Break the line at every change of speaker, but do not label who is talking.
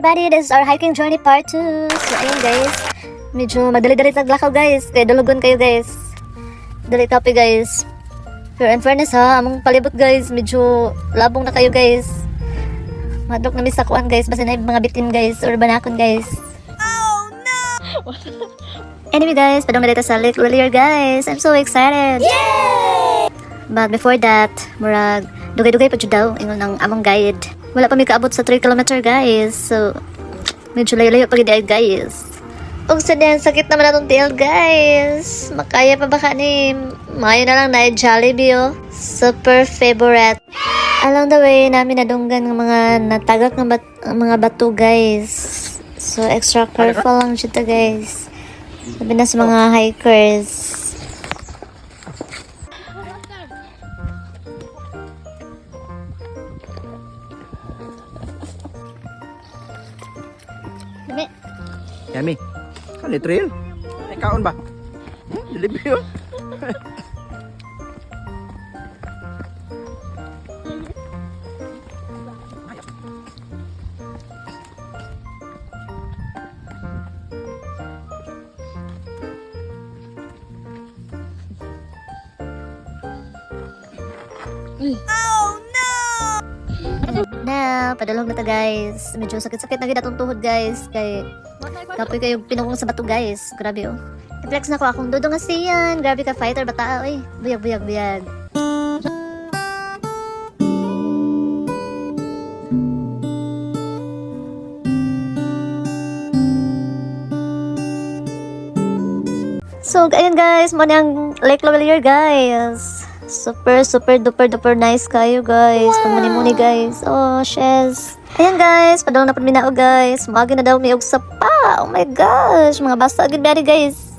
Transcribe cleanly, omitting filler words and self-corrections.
everybody, this is our hiking journey part 2. So ayun guys, medyo madali-dali taglakaw guys, kaya dulugon kayo guys. Dali topic guys. Pero in fairness ha, among palibot guys, medyo labong na kayo guys. Madok na misakuan guys, basta na yung mga bitin guys, or banakon guys. Oh no! Anyway guys, padong na dito sa Lake Lilier guys. I'm so excited! Yay! But before that, murag dugay-dugay pa jud daw ingon ng among guide. Wala pa mi kaabot sa 3 kilometer guys. So medyo layo-layo pa gid guys. Og sa diyan sakit naman atong tiil guys. Makaya pa ba ka ni mayo na lang na Jollibee oh. Super favorite. Along the way namin nadunggan ng mga natagak ng mga bato guys. So extra careful lang siya guys. Sabi na sa mga hikers. Dami.
Yami. Kan trail. Ay kaon ba? Delivery yun.
Now, padulong na ta guys. Medyo sakit-sakit na gid atong tuhod guys. Kay kapoy kayo pinungong sa bato guys. Grabe oh. I-flex na ko akong dudong nga siyan. Grabe ka fighter bata oy. Buyag. So, ayun guys, mo ang Lake Lavalier guys. Super duper nice kayo guys. Pamuni-muni guys. Oh, shes. Ayan guys, padong na po minao guys. Magi na daw may og sapa. Oh my gosh, mga basta agad guys.